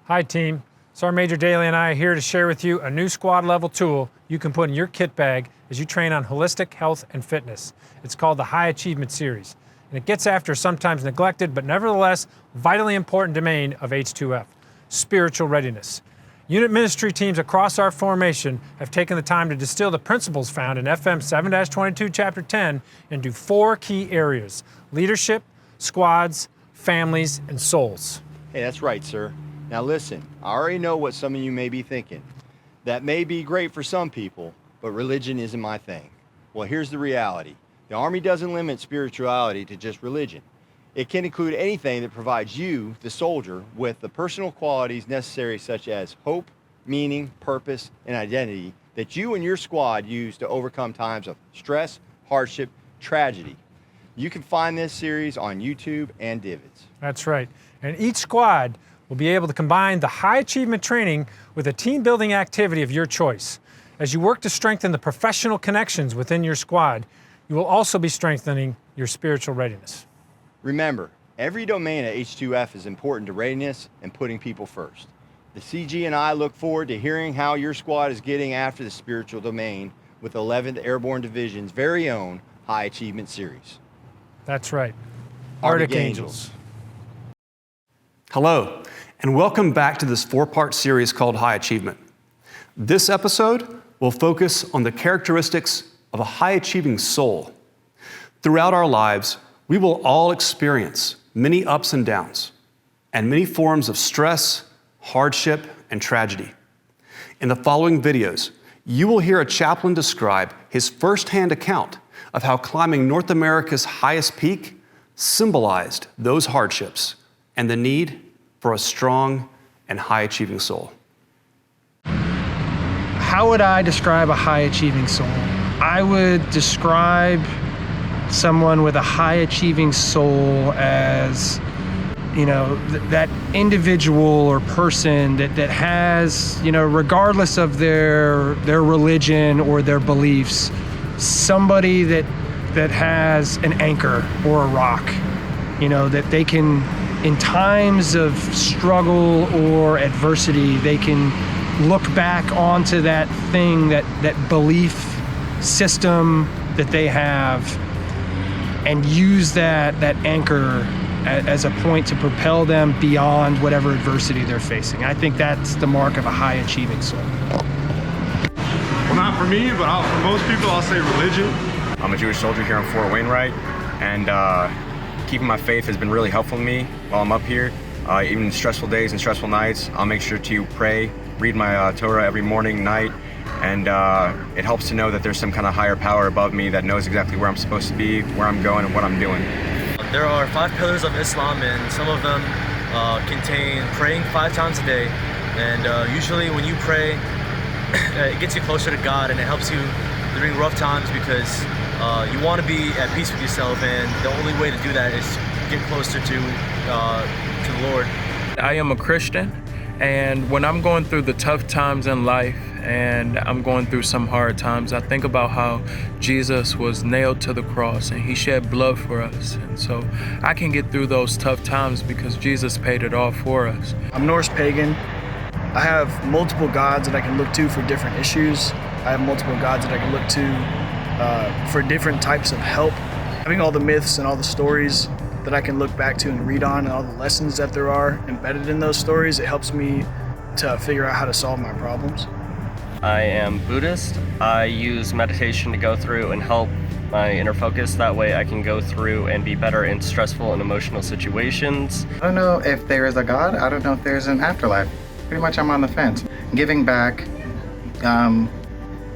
Hi team, Sergeant Major Daly and I are here to share with you a new squad level tool you can put in your kit bag as you train on holistic health and fitness. It's called the High Achievement Series, and it gets after sometimes neglected but nevertheless vitally important domain of H2F, spiritual readiness. Unit ministry teams across our formation have taken the time to distill the principles found in FM 7-22 Chapter 10 into 4 key areas: leadership, squads, families, and souls. Hey, that's right, sir. Now listen, I already know what some of you may be thinking. That may be great for some people, but religion isn't my thing. Well, here's the reality. The Army doesn't limit spirituality to just religion. It can include anything that provides you, the soldier, with the personal qualities necessary such as hope, meaning, purpose, and identity that you and your squad use to overcome times of stress, hardship, tragedy. You can find this series on YouTube and Divots. That's right. And each squad will be able to combine the high achievement training with a team building activity of your choice. As you work to strengthen the professional connections within your squad, you will also be strengthening your spiritual readiness. Remember, every domain at H2F is important to readiness and putting people first. The CG and I look forward to hearing how your squad is getting after the spiritual domain with 11th Airborne Division's very own High Achievement Series. That's right. Arctic Angels. Hello, and welcome back to this 4-part series called High Achievement. This episode will focus on the characteristics of a high-achieving soul. Throughout our lives, we will all experience many ups and downs, and many forms of stress, hardship, and tragedy. In the following videos, you will hear a chaplain describe his firsthand account of how climbing North America's highest peak symbolized those hardships and the need for a strong and high-achieving soul. How would I describe a high-achieving soul? I would describe someone with a high-achieving soul as, that individual or person that has, regardless of their religion or their beliefs, somebody that has an anchor or a rock, that they can, in times of struggle or adversity, they can look back onto that thing, that belief system that they have, and use that anchor as a point to propel them beyond whatever adversity they're facing. I think that's the mark of a high achieving soul. Well, not for me, but for most people, I'll say religion. I'm a Jewish soldier here in Fort Wainwright, and keeping my faith has been really helpful to me while I'm up here. Even in stressful days and stressful nights, I'll make sure to pray, read my Torah every morning, night, and it helps to know that there's some kind of higher power above me that knows exactly where I'm supposed to be, where I'm going, and what I'm doing. There are 5 pillars of Islam, and some of them contain praying 5 times a day. And usually when you pray, it gets you closer to God, and it helps you during rough times because you want to be at peace with yourself, and the only way to do that is get closer to the Lord. I am a Christian, and when I'm going through the tough times in life and I'm going through some hard times, I think about how Jesus was nailed to the cross and he shed blood for us. And so I can get through those tough times because Jesus paid it all for us. I'm Norse pagan. I have multiple gods that I can look to for different issues. I have multiple gods that I can look to for different types of help. Having all the myths and all the stories that I can look back to and read on, and all the lessons that there are embedded in those stories, it helps me to figure out how to solve my problems. I am Buddhist. I use meditation to go through and help my inner focus. That way I can go through and be better in stressful and emotional situations. I don't know if there is a God. I don't know if there's an afterlife. Pretty much I'm on the fence. Giving back,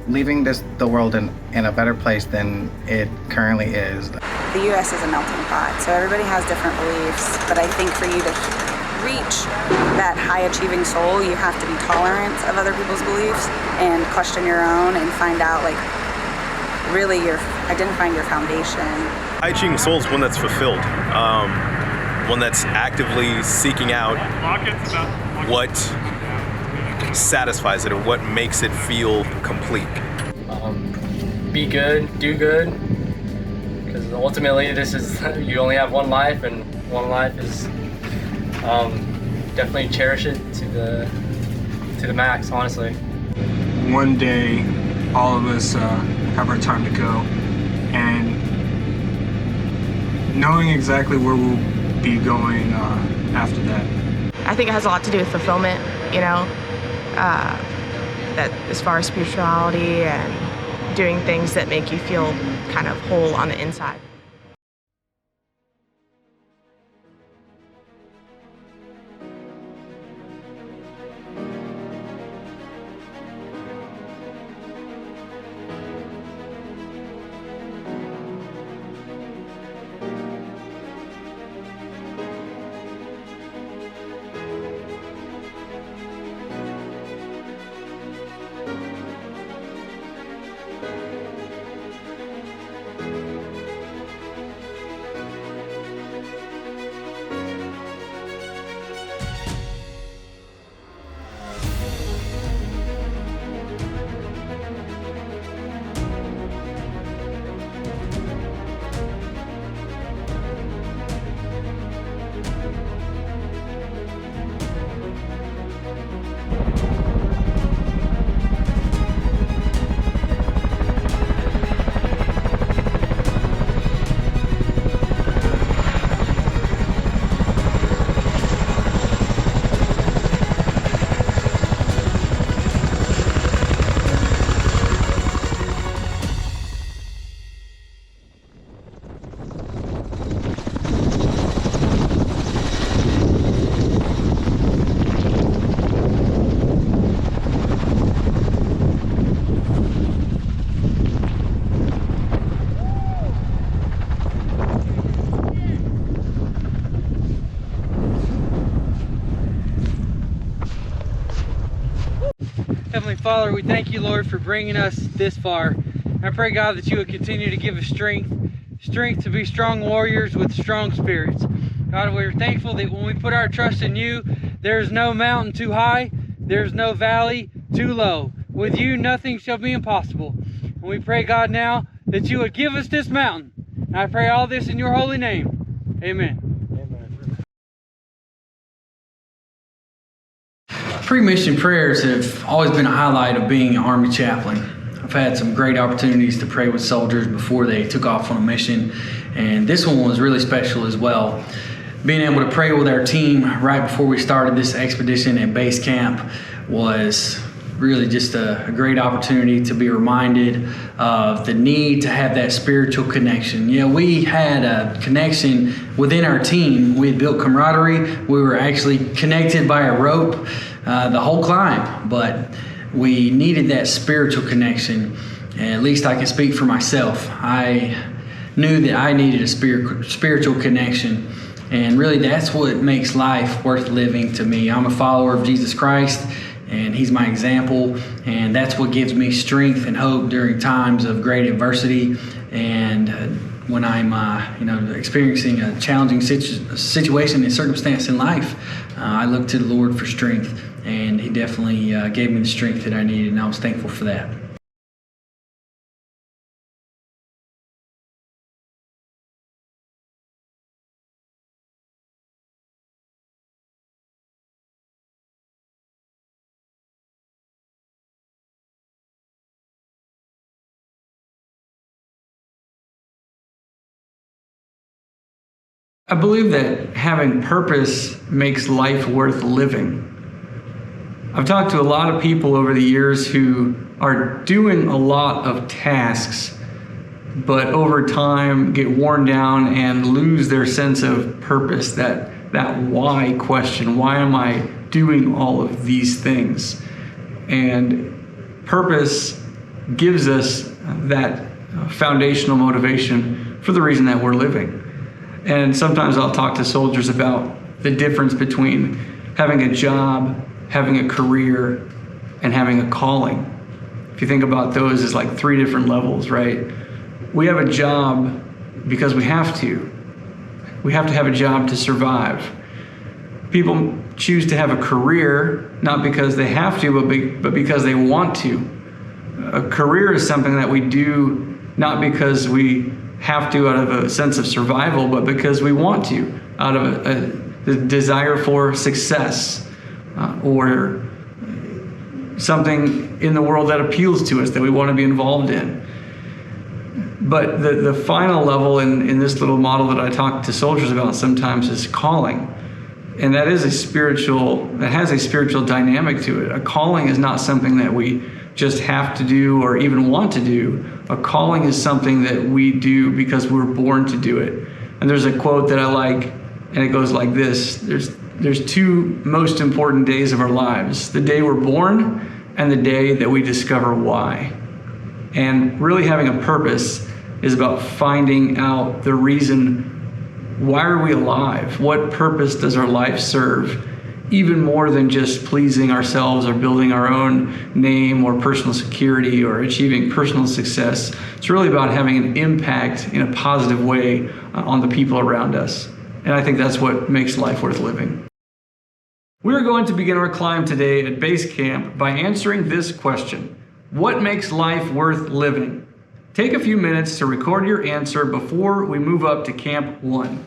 leaving the world in a better place than it currently is. The U.S. is a melting pot, so everybody has different beliefs, but I think for you to reach that high-achieving soul, you have to be tolerant of other people's beliefs and question your own and find out, really identifying your foundation. High-achieving soul is one that's fulfilled, one that's actively seeking out what satisfies it or what makes it feel complete. Be good, do good, because ultimately you only have one life, and one life is definitely cherish it to the max, honestly. One day, all of us have our time to go, and knowing exactly where we'll be going after that. I think it has a lot to do with fulfillment, you know, that as far as spirituality and doing things that make you feel kind of whole on the inside. Heavenly Father, we thank you, Lord, for bringing us this far. I pray, God, that you would continue to give us strength to be strong warriors with strong spirits. God, we're thankful that when we put our trust in you, there's no mountain too high, there's no valley too low. With you, nothing shall be impossible. And we pray, God, now that you would give us this mountain. And I pray all this in your holy name. Amen. Pre-mission prayers have always been a highlight of being an Army chaplain. I've had some great opportunities to pray with soldiers before they took off on a mission, and this one was really special as well. Being able to pray with our team right before we started this expedition at base camp was really just a great opportunity to be reminded of the need to have that spiritual connection. You know, we had a connection within our team. We had built camaraderie. We were actually connected by a rope the whole climb, but we needed that spiritual connection. And at least I can speak for myself. I knew that I needed a spiritual connection, and really that's what makes life worth living to me. I'm a follower of Jesus Christ, and he's my example, and that's what gives me strength and hope during times of great adversity. And when I'm experiencing a challenging situation and circumstance in life, I look to the Lord for strength, and he definitely gave me the strength that I needed, and I was thankful for that. I believe that having purpose makes life worth living. I've talked to a lot of people over the years who are doing a lot of tasks, but over time get worn down and lose their sense of purpose, that why question. Why am I doing all of these things? And purpose gives us that foundational motivation for the reason that we're living. And sometimes I'll talk to soldiers about the difference between having a job, having a career, and having a calling. If you think about those as like three different levels, right? We have a job because we have to. We have to have a job to survive. People choose to have a career not because they have to, but because they want to. A career is something that we do not because we have to out of a sense of survival, but because we want to, out of the desire for success, or something in the world that appeals to us that we want to be involved in. But the final level in this little model that I talk to soldiers about sometimes is calling. And that has a spiritual dynamic to it. A calling is not something that we just have to do or even want to do. A calling is something that we do because we're born to do it. And there's a quote that I like, and it goes like this: there's two most important days of our lives, the day we're born and the day that we discover why. And really having a purpose is about finding out the reason, why are we alive? What purpose does our life serve? Even more than just pleasing ourselves or building our own name or personal security or achieving personal success. It's really about having an impact in a positive way on the people around us. And I think that's what makes life worth living. We're going to begin our climb today at base camp by answering this question: what makes life worth living? Take a few minutes to record your answer before we move up to Camp 1.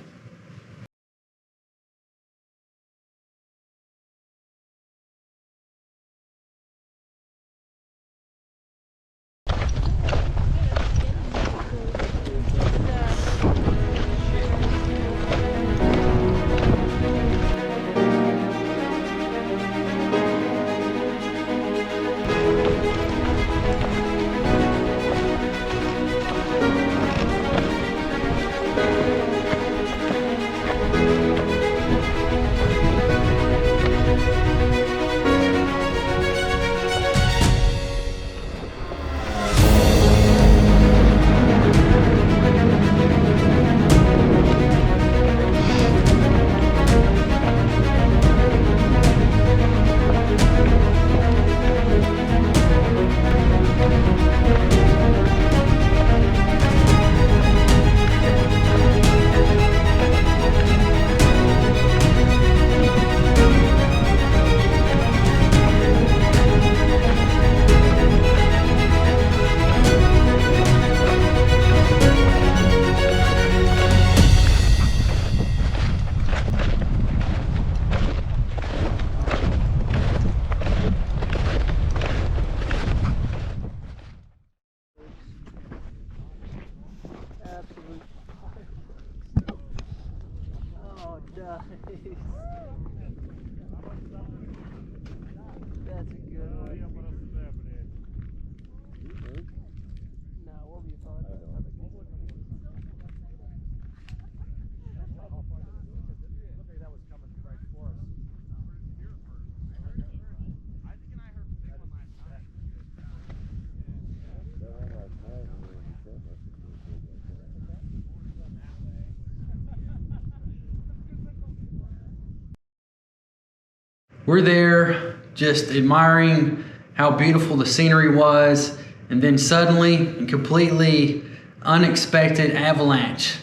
We're there just admiring how beautiful the scenery was, and then suddenly and completely unexpected avalanche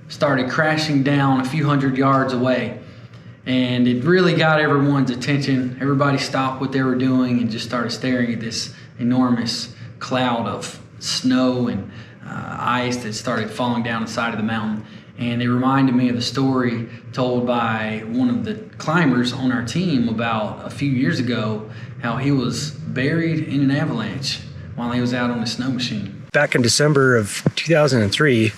started crashing down a few hundred yards away. And it really got everyone's attention. Everybody stopped what they were doing and just started staring at this enormous cloud of snow and ice that started falling down the side of the mountain. And it reminded me of a story told by one of the climbers on our team about a few years ago, how he was buried in an avalanche while he was out on a snow machine. Back in December of 2003,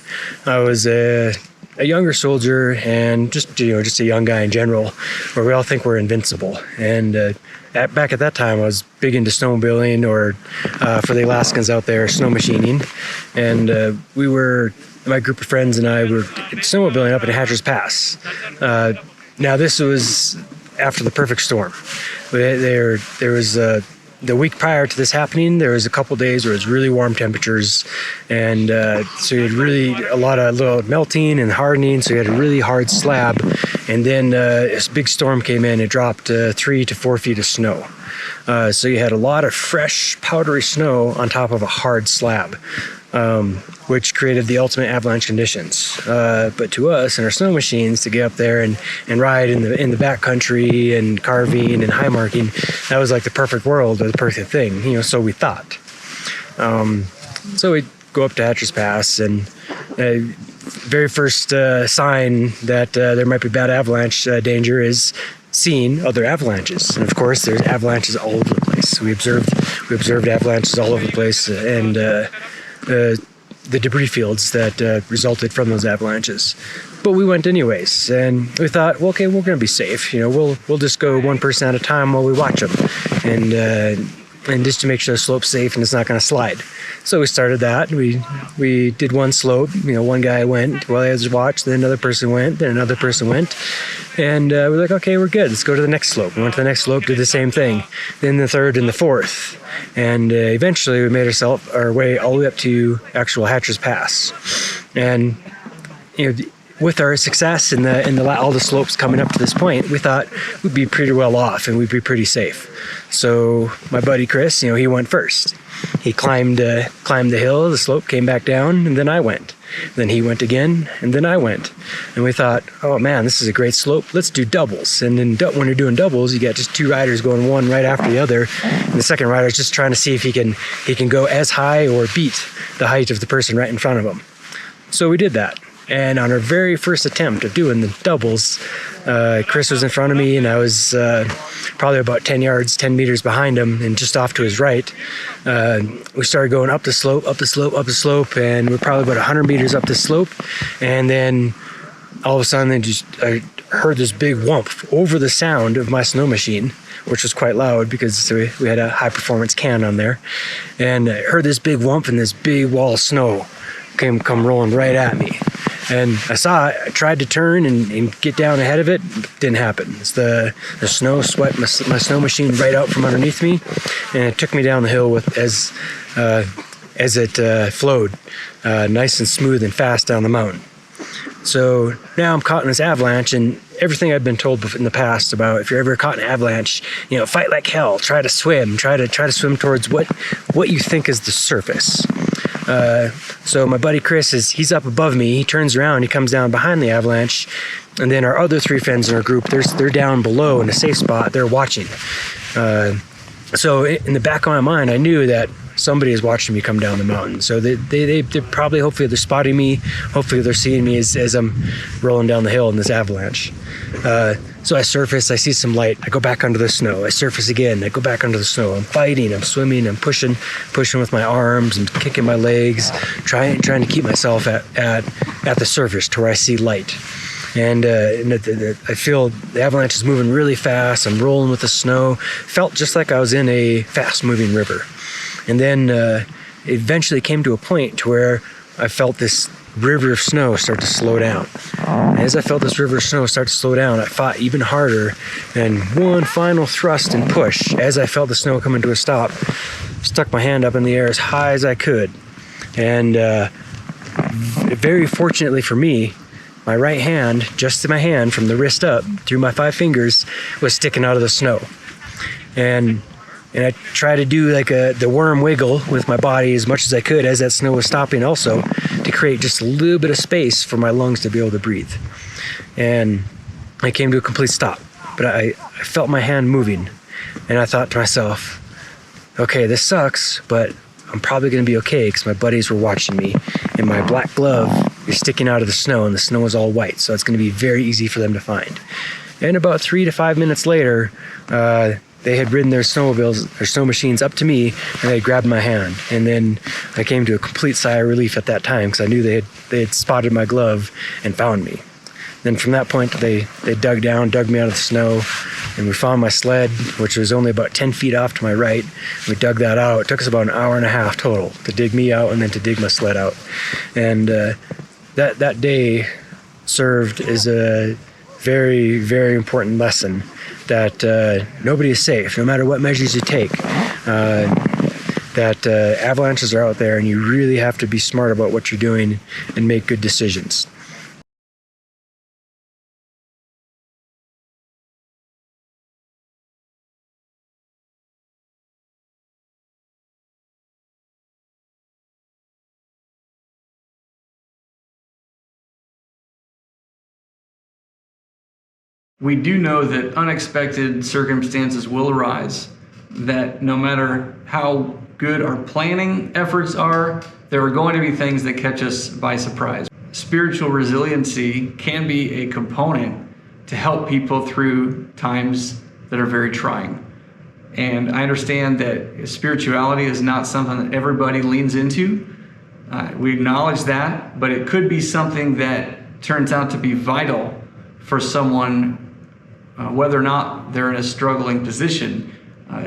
I was a younger soldier and just a young guy in general, where we all think we're invincible. And back at that time, I was big into snowmobiling, or for the Alaskans out there, snow machining. And my group of friends and I were snowmobiling up at Hatcher's Pass. Now this was after the perfect storm. There was the week prior to this happening, there was a couple days where it was really warm temperatures, and so you had really a lot of little melting and hardening, so you had a really hard slab. And then this big storm came in. It dropped 3 to 4 feet of snow. So you had a lot of fresh, powdery snow on top of a hard slab, which created the ultimate avalanche conditions. But to us in our snow machines, to get up there and ride in the backcountry and carving and high marking, that was like the perfect world, or the perfect thing, so we thought. So we'd go up to Hatcher's Pass, and very first sign that there might be bad avalanche danger is seeing other avalanches. And of course, there's avalanches all over the place. We observed avalanches all over the place, and the debris fields that resulted from those avalanches. But we went anyways, and we thought, well, okay, we're going to be safe. We'll just go one person at a time while we watch them, and just to make sure the slope's safe and it's not going to slide. So we started that. We did one slope. One guy went while the others watched. Then another person went. Then another person went. And we're like, okay, we're good. Let's go to the next slope. We went to the next slope, did the same thing. Then the third and the fourth. And eventually we made our way all the way up to actual Hatcher's Pass. And with our success in all the slopes coming up to this point, we thought we'd be pretty well off and we'd be pretty safe. So my buddy Chris, he went first. He climbed the hill, the slope, came back down, and then I went. Then he went again, and then I went. And we thought, oh man, this is a great slope. Let's do doubles. And then when you're doing doubles, you got just two riders going one right after the other. And the second rider is just trying to see if he can go as high or beat the height of the person right in front of him. So we did that. And on our very first attempt of doing the doubles, Chris was in front of me, and I was probably about 10 meters behind him, and just off to his right. We started going up the slope, and we're probably about 100 meters up the slope. And then all of a sudden, I heard this big whomp over the sound of my snow machine, which was quite loud because we had a high-performance can on there. And I heard this big whomp, and this big wall of snow come rolling right at me. And I saw it. I tried to turn and get down ahead of it. Didn't happen. The snow swept my snow machine right out from underneath me, and it took me down the hill as it flowed nice and smooth and fast down the mountain. So now I'm caught in this avalanche, and everything I've been told in the past about if you're ever caught in an avalanche, fight like hell. Try to swim. Try to swim towards what you think is the surface. So my buddy Chris he's up above me. He turns around, he comes down behind the avalanche, and then our other three friends in our group, they're down below in a safe spot. They're watching. So in the back of my mind, I knew that somebody is watching me come down the mountain. So they probably, hopefully they're spotting me. Hopefully they're seeing me as I'm rolling down the hill in this avalanche. So I surface, I see some light, I go back under the snow, I surface again, I go back under the snow, I'm fighting, I'm swimming, I'm pushing with my arms, I'm kicking my legs, trying to keep myself at the surface to where I see light. And I feel the avalanche is moving really fast, I'm rolling with the snow, felt just like I was in a fast-moving river. And then it eventually came to a point to where I felt this river of snow start to slow down. As I felt this river of snow start to slow down, I fought even harder, and one final thrust and push as I felt the snow coming to a stop, stuck my hand up in the air as high as I could. And very fortunately for me, my right hand, just my hand from the wrist up through my 5 fingers, was sticking out of the snow. And I tried to do like the worm wiggle with my body as much as I could as that snow was stopping also, to create just a little bit of space for my lungs to be able to breathe. And I came to a complete stop, but I felt my hand moving, and I thought to myself, okay, this sucks, but I'm probably going to be okay because my buddies were watching me, and my black glove is sticking out of the snow, and the snow is all white, so it's going to be very easy for them to find. And about 3 to 5 minutes later, they had ridden their snow machines up to me, and they grabbed my hand. And then I came to a complete sigh of relief at that time because I knew they had spotted my glove and found me. Then from that point, they dug me out of the snow, and we found my sled, which was only about 10 feet off to my right. We dug that out. It took us about an hour and a half total to dig me out and then to dig my sled out. And that day served as a very, very important lesson that nobody is safe, no matter what measures you take. That avalanches are out there, and you really have to be smart about what you're doing and make good decisions. We do know that unexpected circumstances will arise, that no matter how good our planning efforts are, there are going to be things that catch us by surprise. spiritual resiliency can be a component to help people through times that are very trying. And I understand that spirituality is not something that everybody leans into. We acknowledge that, but it could be something that turns out to be vital for someone, whether or not they're in a struggling position.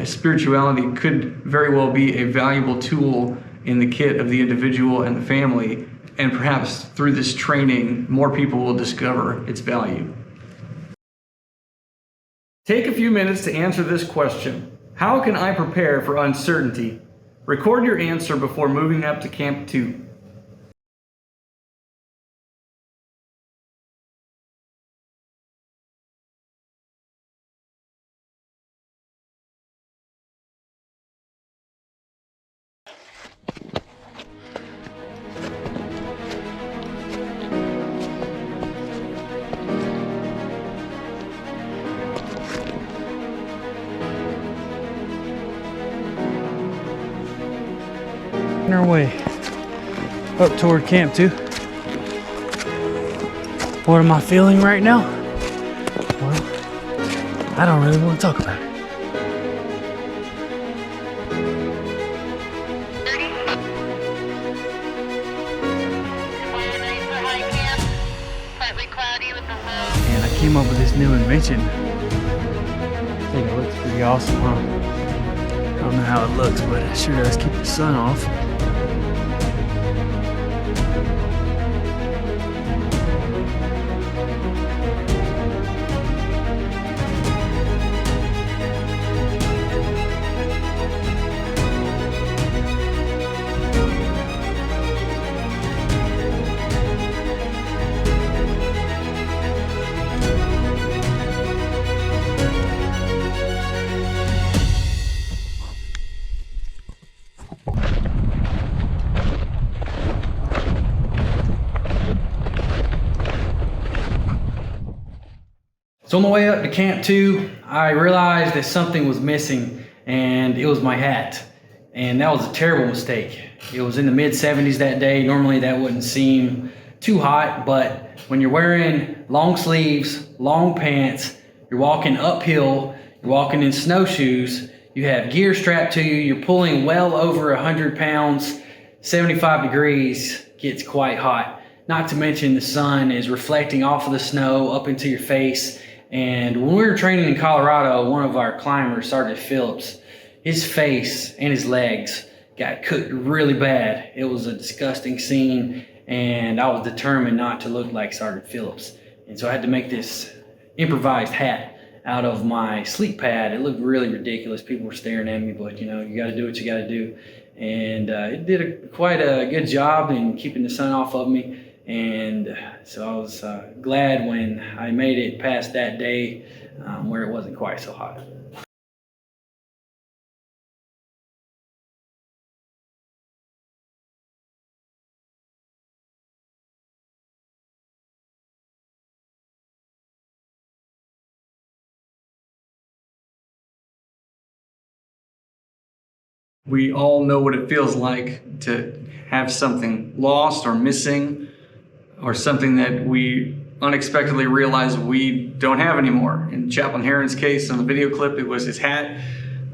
Spirituality could very well be a valuable tool in the kit of the individual and the family, and perhaps through this training, more people will discover its value. Take a few minutes to answer this question. How can I prepare for uncertainty? Record your answer before moving up to Camp 2. On our way up toward Camp 2. What am I feeling right now? Well, I don't really want to talk about it. And I came up with this new invention. I think it looks pretty awesome, huh? I don't know how it looks, but it sure does keep the sun off. So on the way up to Camp 2, I realized that something was missing, and it was my hat. And that was a terrible mistake. It was in the mid-70s that day. Normally that wouldn't seem too hot, but when you're wearing long sleeves, long pants, you're walking uphill, you're walking in snowshoes, you have gear strapped to you, you're pulling well over 100 pounds, 75 degrees, gets quite hot. Not to mention the sun is reflecting off of the snow up into your face. And when we were training in Colorado, one of our climbers, Sergeant Phillips, his face and his legs got cooked really bad. It was a disgusting scene, and I was determined not to look like Sergeant Phillips. And so I had to make this improvised hat out of my sleep pad. It looked really ridiculous. People were staring at me, but you know, you got to do what you got to do. And it did quite a good job in keeping the sun off of me. And so I was glad when I made it past that day where it wasn't quite so hot. We all know what it feels like to have something lost or missing, or something that we unexpectedly realize we don't have anymore. In Chaplain Heron's case, on the video clip, it was his hat.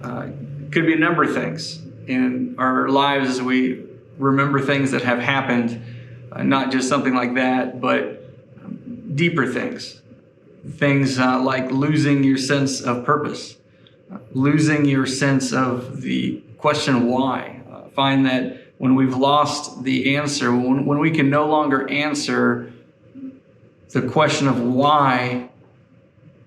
It could be a number of things in our lives as we remember things that have happened, not just something like that, but deeper things. Things like losing your sense of purpose, losing your sense of the question why. Find that when we've lost the answer, when we can no longer answer the question of why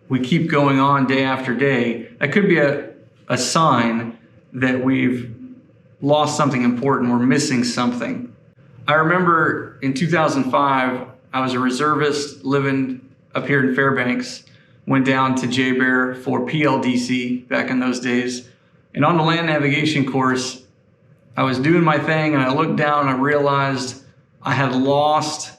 we keep going on day after day, that could be a sign that we've lost something important, we're missing something. I remember in 2005, I was a reservist living up here in Fairbanks, went down to JBER for PLDC back in those days. And on the land navigation course, I was doing my thing and I looked down and I realized I had lost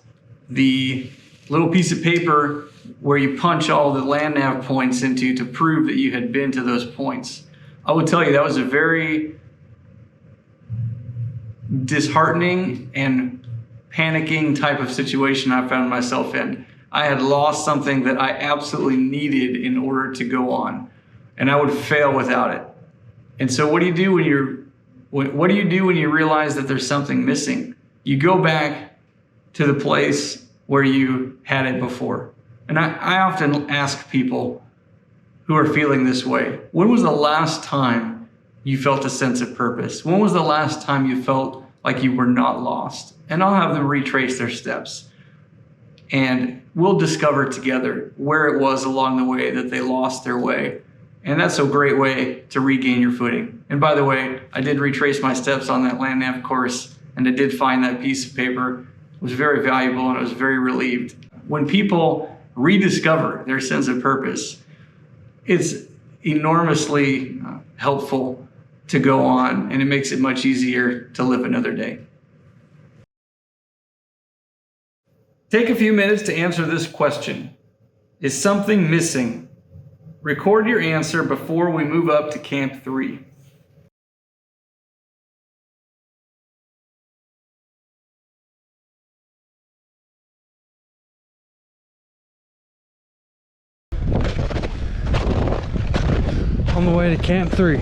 the little piece of paper where you punch all the land nav points into to prove that you had been to those points. I would tell you that was a very disheartening and panicking type of situation I found myself in. I had lost something that I absolutely needed in order to go on, and I would fail without it. And so what do you do when you realize that there's something missing? You go back to the place where you had it before. And I often ask people who are feeling this way, when was the last time you felt a sense of purpose? When was the last time you felt like you were not lost? And I'll have them retrace their steps. And we'll discover together where it was along the way that they lost their way. And that's a great way to regain your footing. And by the way, I did retrace my steps on that land nav course, and I did find that piece of paper. It was very valuable, and I was very relieved. When people rediscover their sense of purpose, it's enormously helpful to go on, and it makes it much easier to live another day. Take a few minutes to answer this question. Is something missing? Record your answer before we move up to Camp 3. On the way to Camp 3.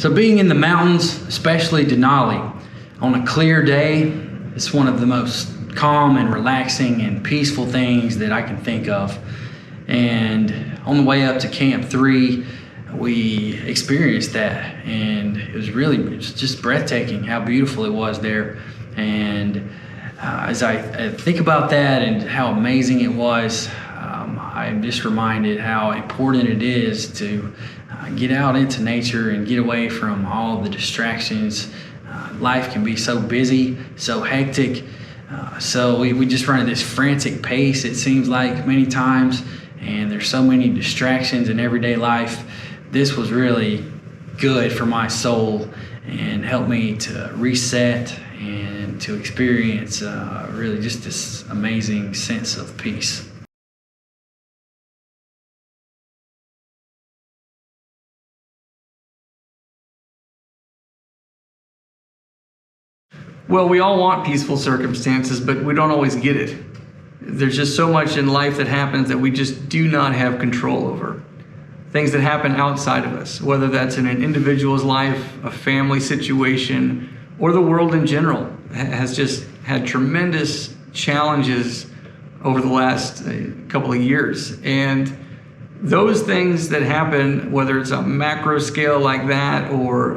So being in the mountains, especially Denali, on a clear day, it's one of the most calm and relaxing and peaceful things that I can think of. And on the way up to Camp 3, we experienced that, and it was just breathtaking how beautiful it was there. And as I think about that and how amazing it was, I'm just reminded how important it is to get out into nature and get away from all the distractions. Life can be so busy, so hectic. So we just run at this frantic pace, it seems like, many times, and there's so many distractions in everyday life. This was really good for my soul and helped me to reset and to experience really just this amazing sense of peace. Well, we all want peaceful circumstances, but we don't always get it. There's just so much in life that happens that we just do not have control over. Things that happen outside of us, whether that's in an individual's life, a family situation, or the world in general, has just had tremendous challenges over the last couple of years. And those things that happen, whether it's a macro scale like that or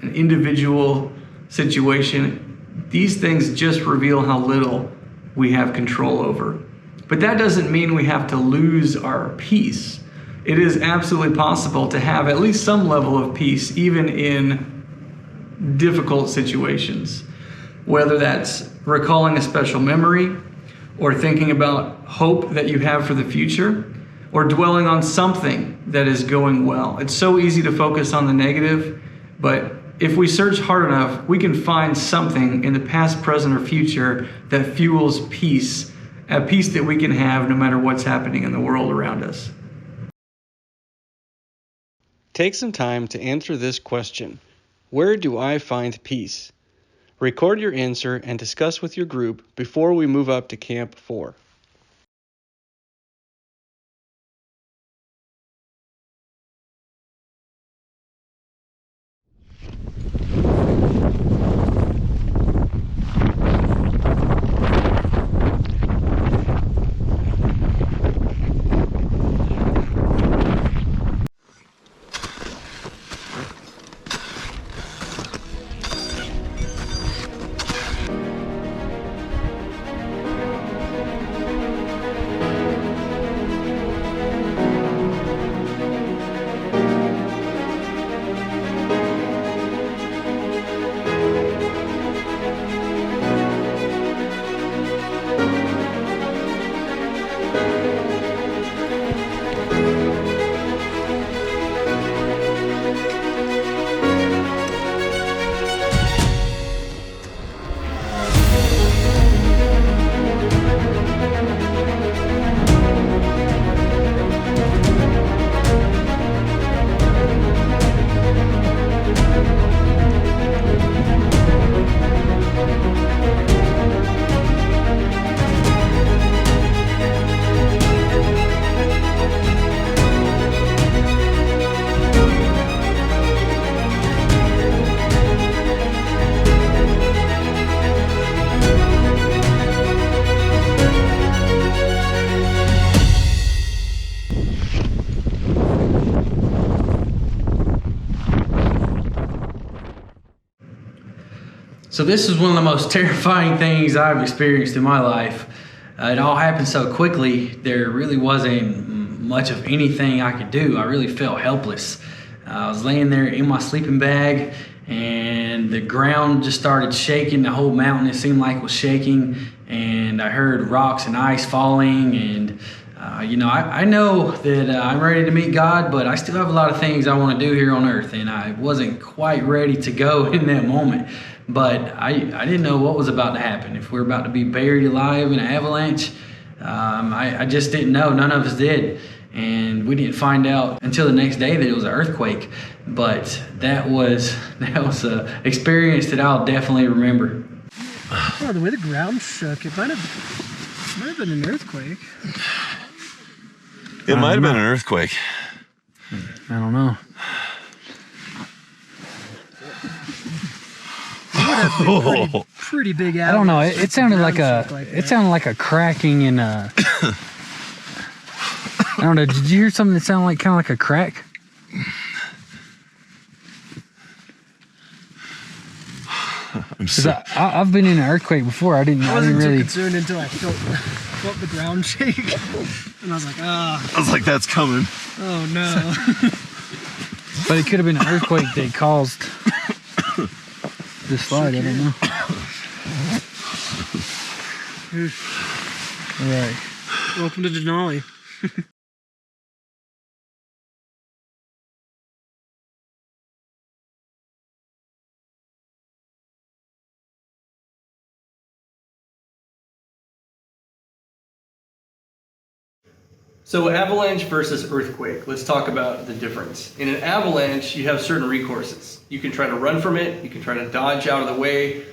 an individual situation, these things just reveal how little we have control over. But that doesn't mean we have to lose our peace. It is absolutely possible to have at least some level of peace even in difficult situations. Whether that's recalling a special memory, or thinking about hope that you have for the future, or dwelling on something that is going well. It's so easy to focus on the negative, but if we search hard enough, we can find something in the past, present, or future that fuels peace, a peace that we can have no matter what's happening in the world around us. Take some time to answer this question. Where do I find peace? Record your answer and discuss with your group before we move up to Camp 4. So this is one of the most terrifying things I've experienced in my life. It all happened so quickly, there really wasn't much of anything I could do. I really felt helpless. I was laying there in my sleeping bag and the ground just started shaking. The whole mountain, it seemed like, was shaking, and I heard rocks and ice falling. And I know that I'm ready to meet God, but I still have a lot of things I want to do here on earth, and I wasn't quite ready to go in that moment. But I didn't know what was about to happen. If we're about to be buried alive in an avalanche, I just didn't know. None of us did. And we didn't find out until the next day that it was an earthquake. But that was an experience that I'll definitely remember. Oh, the way the ground shook, it might have been an earthquake. It might have been an earthquake. I don't know. Pretty big. I don't know. It sounded like a cracking and I don't know. Did you hear something that sounded like kind of like a crack? I've been in an earthquake before. I didn't wasn't really too concerned until I felt the ground shake, and I was like, ah. I was like, that's coming. Oh no. But it could have been an earthquake that caused the slide. I don't know. All right. Welcome to Denali. So avalanche versus earthquake, let's talk about the difference. In an avalanche, you have certain recourses. You can try to run from it, you can try to dodge out of the way.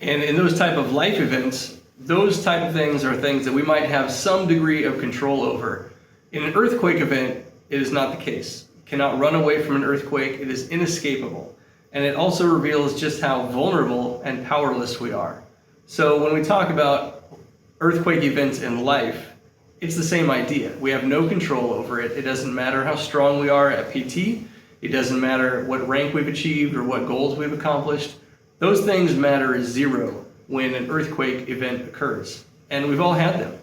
And in those type of life events, those type of things are things that we might have some degree of control over. In an earthquake event, it is not the case. You cannot run away from an earthquake, it is inescapable. And it also reveals just how vulnerable and powerless we are. So when we talk about earthquake events in life, it's the same idea. We have no control over it. It doesn't matter how strong we are at PT. It doesn't matter what rank we've achieved or what goals we've accomplished. Those things matter zero when an earthquake event occurs. And we've all had them.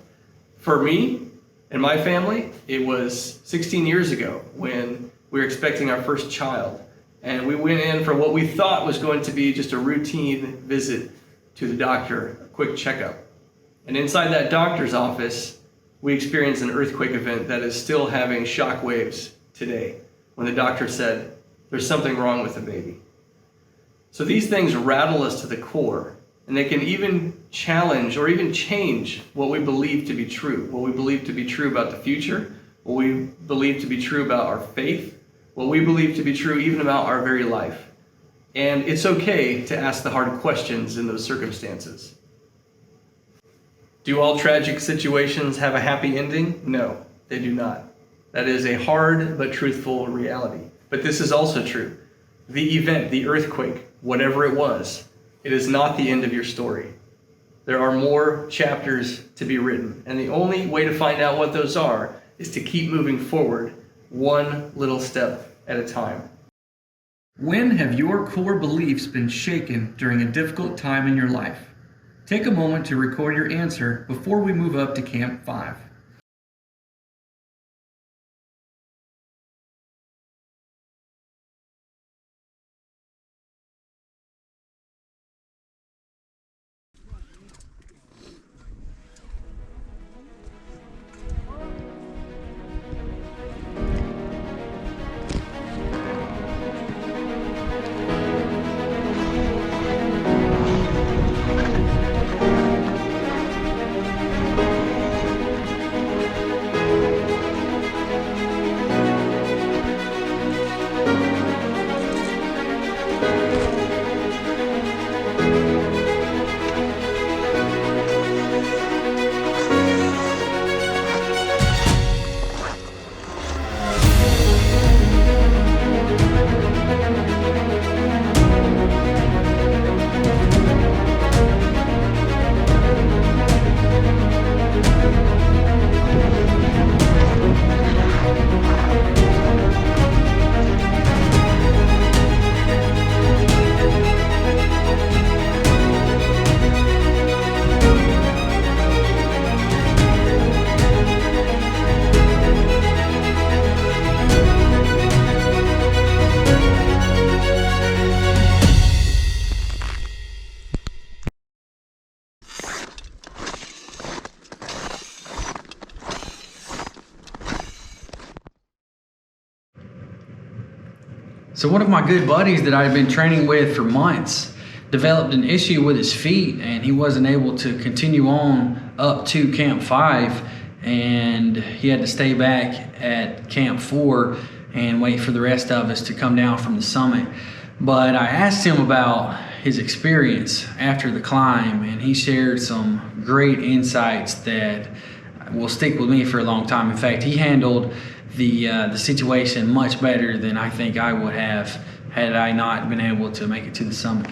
For me and my family, it was 16 years ago when we were expecting our first child. And we went in for what we thought was going to be just a routine visit to the doctor, a quick checkup. And inside that doctor's office, we experienced an earthquake event that is still having shock waves today, when the doctor said, there's something wrong with the baby. So these things rattle us to the core, and they can even challenge or even change what we believe to be true, what we believe to be true about the future, what we believe to be true about our faith, what we believe to be true even about our very life. And it's okay to ask the hard questions in those circumstances. Do all tragic situations have a happy ending? No, they do not. That is a hard but truthful reality. But this is also true. The event, the earthquake, whatever it was, it is not the end of your story. There are more chapters to be written, and the only way to find out what those are is to keep moving forward, one little step at a time. When have your core beliefs been shaken during a difficult time in your life? Take a moment to record your answer before we move up to Camp 5. So one of my good buddies that I had been training with for months developed an issue with his feet, and he wasn't able to continue on up to Camp 5, and he had to stay back at Camp 4 and wait for the rest of us to come down from the summit. But I asked him about his experience after the climb, and he shared some great insights that will stick with me for a long time. In fact, he handled the situation much better than I think I would have had I not been able to make it to the summit.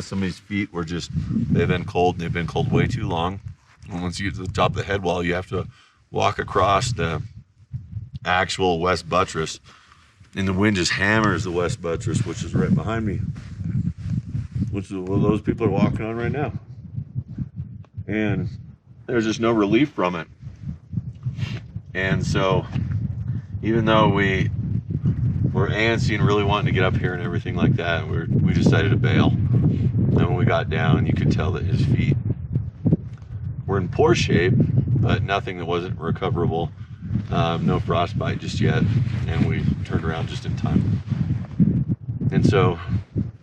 Somebody's feet were they've been cold, and they've been cold way too long. And once you get to the top of the head wall, you have to walk across the actual west buttress, and the wind just hammers the west buttress, which is right behind me, which is what those people are walking on right now. And there's just no relief from it. And so, even though we were antsy and really wanting to get up here and everything like that, we decided to bail. And when we got down, you could tell that his feet were in poor shape, but nothing that wasn't recoverable. No frostbite just yet, and we turned around just in time. And so,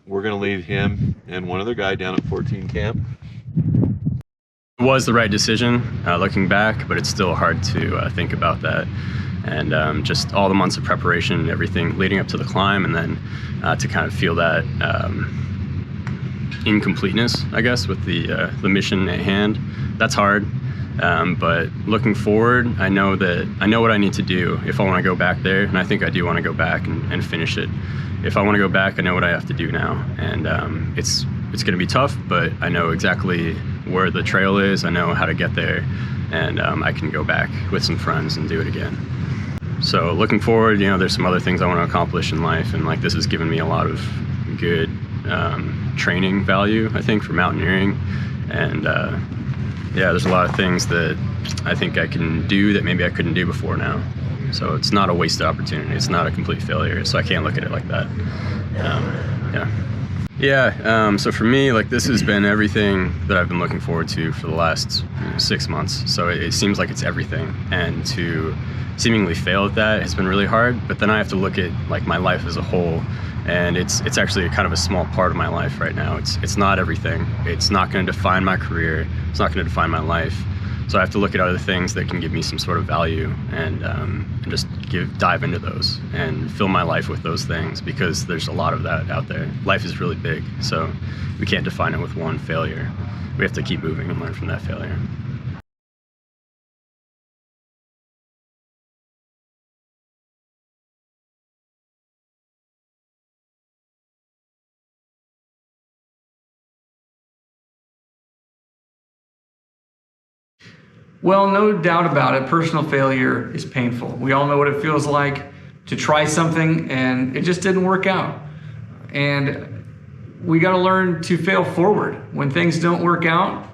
we're going to lead him and one other guy down at 14 Camp. It was the right decision looking back, but it's still hard to think about that. And just all the months of preparation and everything leading up to the climb, and then to kind of feel that incompleteness, I guess, with the mission at hand. That's hard. But looking forward, I know what I need to do if I want to go back there, and I think I do want to go back and finish it. If I want to go back, I know what I have to do now, and it's going to be tough, but I know exactly where the trail is. I know how to get there, and I can go back with some friends and do it again. So looking forward, there's some other things I want to accomplish in life, and this has given me a lot of good training value, I think, for mountaineering. And there's a lot of things that I think I can do that maybe I couldn't do before now. So it's not a wasted opportunity. It's not a complete failure. So I can't look at it like that. So for me, this has been everything that I've been looking forward to for the last 6 months. So it seems like it's everything. And to seemingly fail at that has been really hard. But then I have to look at my life as a whole. And it's actually kind of a small part of my life right now. It's not everything. It's not going to define my career. It's not going to define my life. So I have to look at other things that can give me some sort of value and just dive into those and fill my life with those things, because there's a lot of that out there. Life is really big, so we can't define it with one failure. We have to keep moving and learn from that failure. Well, no doubt about it, personal failure is painful. We all know what it feels like to try something and it just didn't work out. And we got to learn to fail forward. When things don't work out,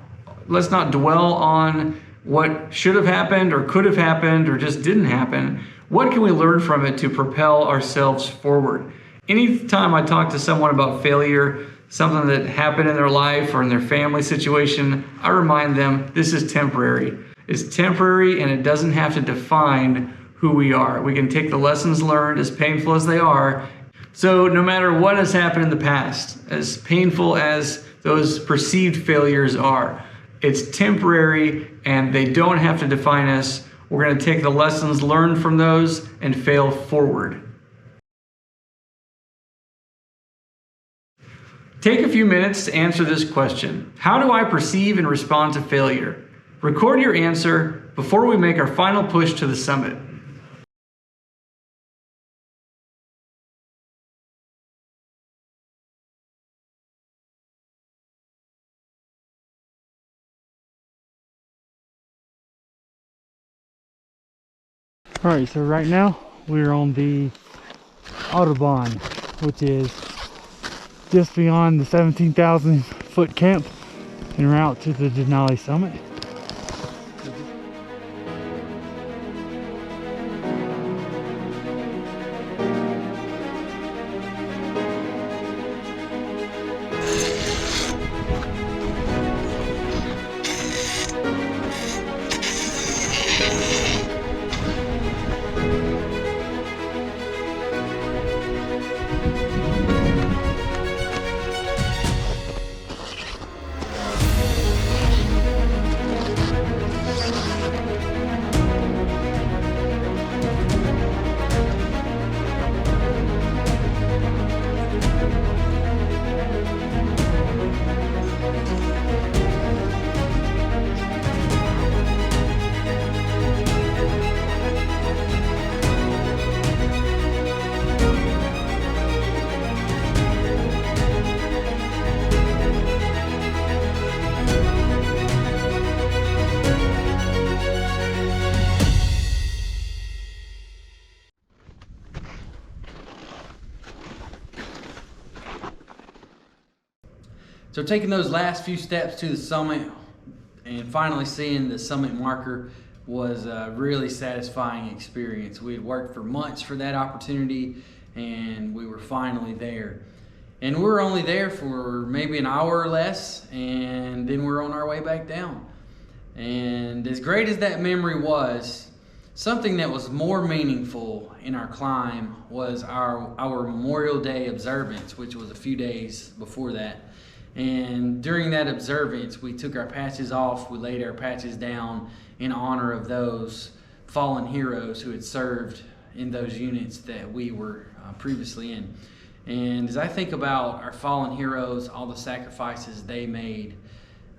let's not dwell on what should have happened or could have happened or just didn't happen. What can we learn from it to propel ourselves forward? Anytime I talk to someone about failure, something that happened in their life or in their family situation, I remind them this is temporary. It's temporary and it doesn't have to define who we are. We can take the lessons learned, as painful as they are. So no matter what has happened in the past, as painful as those perceived failures are, it's temporary and they don't have to define us. We're going to take the lessons learned from those and fail forward. Take a few minutes to answer this question. How do I perceive and respond to failure? Record your answer before we make our final push to the summit. All right, so right now we're on the Autobahn, which is just beyond the 17,000 foot camp en route to the Denali summit. So taking those last few steps to the summit and finally seeing the summit marker was a really satisfying experience. We had worked for months for that opportunity and we were finally there. And we were only there for maybe an hour or less, and then we're on our way back down. And as great as that memory was, something that was more meaningful in our climb was our Memorial Day observance, which was a few days before that. And during that observance, we took our patches off, we laid our patches down in honor of those fallen heroes who had served in those units that we were previously in. And as I think about our fallen heroes, all the sacrifices they made,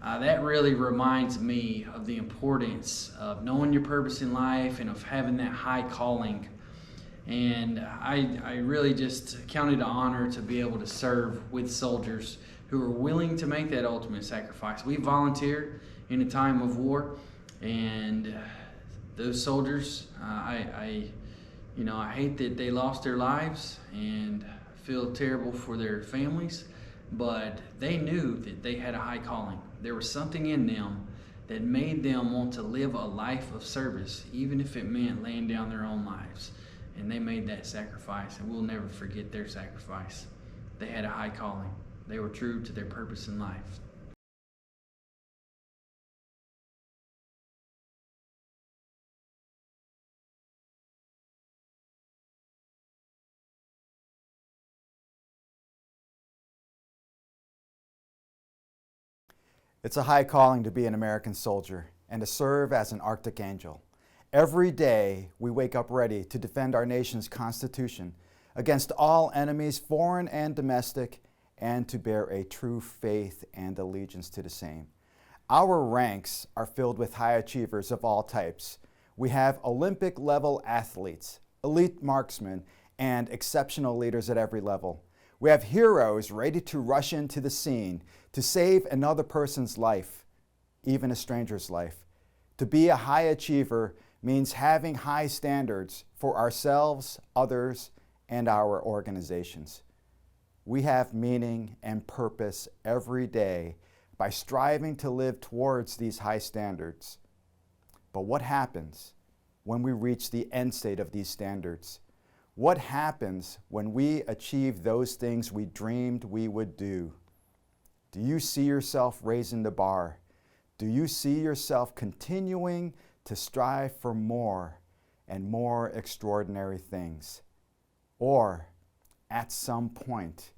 that really reminds me of the importance of knowing your purpose in life and of having that high calling. And I really just count it an honor to be able to serve with soldiers who are willing to make that ultimate sacrifice. We volunteered in a time of war, and those soldiers, I hate that they lost their lives and feel terrible for their families, but they knew that they had a high calling. There was something in them that made them want to live a life of service, even if it meant laying down their own lives. And they made that sacrifice, and we'll never forget their sacrifice. They had a high calling. They were true to their purpose in life. It's a high calling to be an American soldier, and to serve as an Arctic angel. Every day, we wake up ready to defend our nation's Constitution against all enemies, foreign and domestic, and to bear a true faith and allegiance to the same. Our ranks are filled with high achievers of all types. We have Olympic-level athletes, elite marksmen, and exceptional leaders at every level. We have heroes ready to rush into the scene to save another person's life, even a stranger's life. To be a high achiever means having high standards for ourselves, others, and our organizations. We have meaning and purpose every day by striving to live towards these high standards. But what happens when we reach the end state of these standards? What happens when we achieve those things we dreamed we would do? Do you see yourself raising the bar? Do you see yourself continuing to strive for more and more extraordinary things? Or at some point,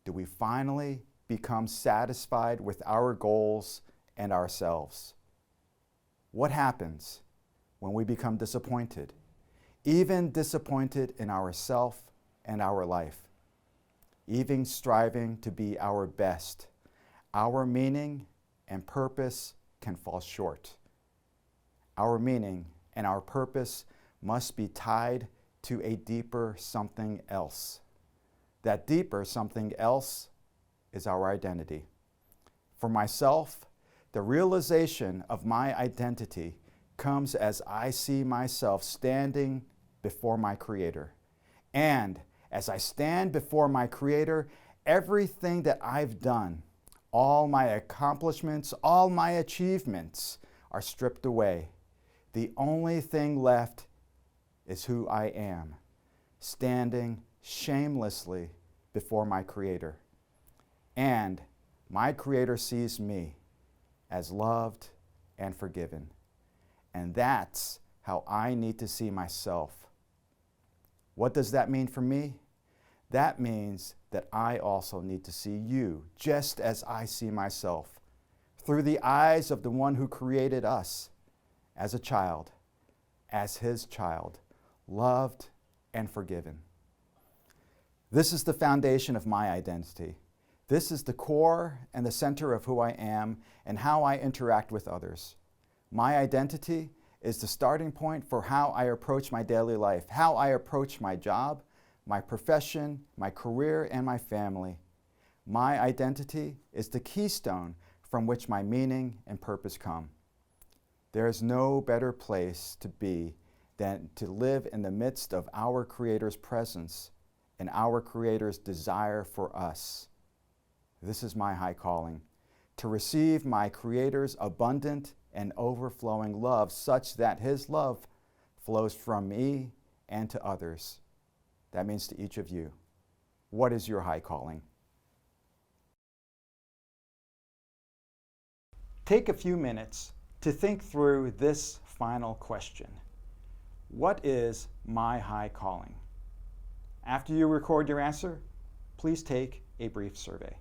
do we finally become satisfied with our goals and ourselves? What happens when we become disappointed, even disappointed in ourself and our life, even striving to be our best? Our meaning and purpose can fall short. Our meaning and our purpose must be tied to a deeper something else. That deeper something else is our identity. For myself, the realization of my identity comes as I see myself standing before my Creator. And as I stand before my Creator, everything that I've done, all my accomplishments, all my achievements are stripped away. The only thing left is who I am, standing shamelessly before my Creator. And my Creator sees me as loved and forgiven. And that's how I need to see myself. What does that mean for me? That means that I also need to see you just as I see myself, through the eyes of the one who created us as a child, as his child, loved and forgiven. This is the foundation of my identity. This is the core and the center of who I am and how I interact with others. My identity is the starting point for how I approach my daily life, how I approach my job, my profession, my career, and my family. My identity is the keystone from which my meaning and purpose come. There is no better place to be than to live in the midst of our Creator's presence and our Creator's desire for us. This is my high calling, to receive my Creator's abundant and overflowing love such that His love flows from me and to others. That means to each of you. What is your high calling? Take a few minutes to think through this final question. What is my high calling? After you record your answer, please take a brief survey.